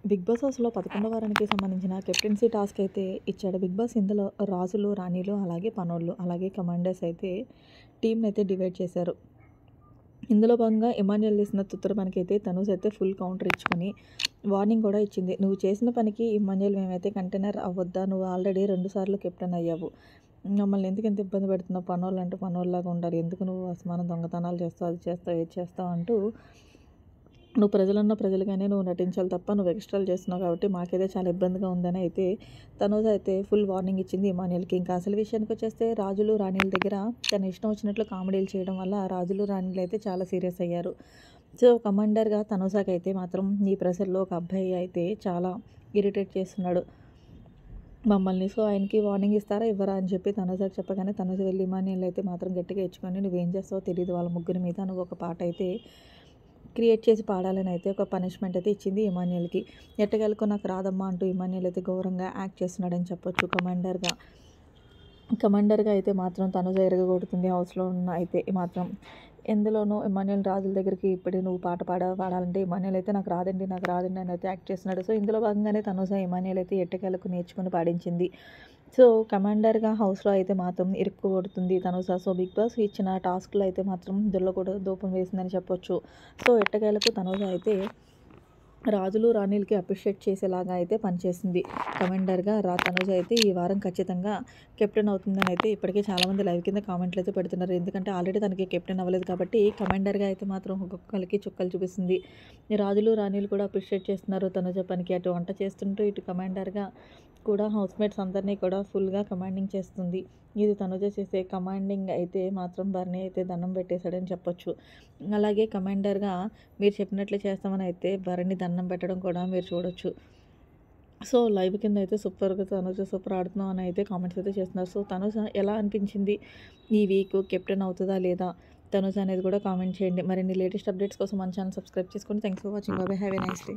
Big boss హౌస్‌లో 11వ వారానికి సంబంధించిన కెప్టెన్సీ టాస్క్ అయితే ఇచ్చాడు బిగ్ బాస్. ఇందులో రాజులు, రాణిలు, అలాగే పనోళ్ళు, అలాగే కమాండర్స్ అయితే టీమ్‌నైతే డివైడ్ చేశారు. ఇందులో భాగంగా ఇమాన్యుయల్ చేసిన తుత్తర పనికైతే తనూజ్ అయితే ఫుల్ కౌంటర్ ఇచ్చుకొని వార్నింగ్ కూడా ఇచ్చింది. "నువ్వు చేసిన పనికి ఇమాన్యుయల్ మేమైతే కంటైనర్ అవ్వొద్దా? నువ్వు ఆల్రెడీ 2 సార్లు కెప్టెన్ అయ్యావు. మమ్మల్ని ఎందుకు ఇంత ఇబ్బంది పెడుతున్నావు? పనోళ్ళంటే పనోళ్ళలాగా ఉండాలి. ఎందుకు నువ్వు అసమానం దొంగతనాలు చేస్తావు, అది చేస్తావు, ఇది చేస్తావు" అంటూ "నువ్వు ప్రజలన్న ప్రజలుగానే నువ్వు నటించాలి తప్ప నువ్వు ఎక్స్ట్రాలు చేస్తున్నావు కాబట్టి మాకైతే చాలా ఇబ్బందిగా ఉందని" అయితే తనూజ అయితే ఫుల్ వార్నింగ్ ఇచ్చింది ఇమాన్యుయల్‌కి. ఇంకా అసలు విషయానికి వచ్చేస్తే రాజులు, రాణిల దగ్గర తన ఇష్టం వచ్చినట్లు కామెడీలు చేయడం వల్ల రాజులు, రాణిలు అయితే చాలా సీరియస్ అయ్యారు. సో, కమాండర్‌గా తనూజకైతే మాత్రం ఈ ప్రెషర్‌లో ఒక అబ్బాయి అయితే చాలా ఇరిటేట్ చేస్తున్నాడు మమ్మల్ని. సో, ఆయనకి వార్నింగ్ ఇస్తారా? ఇవ్వరా? అని చెప్పి తనూజకి చెప్పగానే తనూజ వెళ్ళి ఇమాన్యుయల్ అయితే మాత్రం గట్టిగా ఇచ్చుకొని "నువ్వేం చేస్తావో తెలీదు. వాళ్ళ ముగ్గురి మీద నువ్వు ఒక పాట అయితే క్రియేట్ చేసి పాడాలని" అయితే ఒక పనిష్మెంట్ అయితే ఇచ్చింది ఇమాన్యుయల్‌కి. "ఎట్టకేలకు నాకు రాదమ్మా" అంటూ ఇమాన్యుయల్ అయితే ఘోరంగా యాక్ట్ చేస్తున్నాడని చెప్పొచ్చు కమాండర్‌గా. కమాండర్‌గా అయితే మాత్రం తనుజ ఇరగగొడుతుంది హౌస్‌లో ఉన్న అయితే మాత్రం. ఎందులోనూ ఇమాన్యుయల్ రాజుల దగ్గరికి "ఇప్పుడే నువ్వు పాట పాడాలంటే ఇమాన్యుయల్ అయితే "నాకు రాదండి, నాకు రాదండి" అని అయితే యాక్ట్ చేస్తున్నాడు. సో, ఇందులో భాగంగానే తనుజ ఇమాన్యుయల్ అయితే ఎట్టకేలకు నేర్చుకొని పాడించింది. సో, కమాండర్‌గా హౌస్‌లో అయితే మాత్రం ఇరుక్కోబడుతుంది తనుజ. సో, బిగ్ బాస్ ఇచ్చిన టాస్క్‌లో అయితే మాత్రం దుల్ల కూడా ధూపం వేసిందని చెప్పొచ్చు. సో, ఎట్టకేలకు తనుజ అయితే రాజులు, రాణిలకి అప్రిషియేట్ చేసేలాగా అయితే పనిచేసింది. కమాండర్‌గా తనుజ అయితే ఈ వారం ఖచ్చితంగా కెప్టెన్ అవుతుందని అయితే ఇప్పటికే చాలామంది లైవ్ కింద కామెంట్లు అయితే పెడుతున్నారు. ఎందుకంటే ఆల్రెడీ తనకి కెప్టెన్ అవ్వలేదు కాబట్టి కమాండర్‌గా అయితే మాత్రం ఒక్కొక్కళ్ళకి చుక్కలు చూపిస్తుంది. ఈ రాజులు, రాణిలు కూడా అప్రిషియేట్ చేస్తున్నారు తనుజ పనికి. అటు వంట చేస్తుంటూ ఇటు కమాండర్‌గా కూడా హౌస్‌మేట్స్ అందరినీ కూడా ఫుల్‌గా కమాండింగ్ చేస్తుంది. ఇది తనుజ చేసే కమాండింగ్ అయితే మాత్రం బర్నీ అయితే దండం పెట్టేశాడని చెప్పొచ్చు. అలాగే కమాండర్‌గా మీరు చెప్పినట్లు చేస్తామని అయితే భరణి దండం పెట్టడం కూడా మీరు చూడొచ్చు. సో, లైవ్ కింద అయితే సూపర్‌గా తనుజ సూపర్ ఆడుతున్నావు అని అయితే కామెంట్స్ అయితే చేస్తున్నారు. సో, తనుజ ఎలా అనిపించింది ఈ వీక్? కెప్టెన్ అవుతదా లేదా తనుజ అనేది కూడా కామెంట్ చేయండి. మరిన్ని లేటెస్ట్ అప్డేట్స్ కోసం మన ఛానల్ సబ్స్క్రైబ్ చేసుకోండి. Thanks for watching. By by. Have a nice day.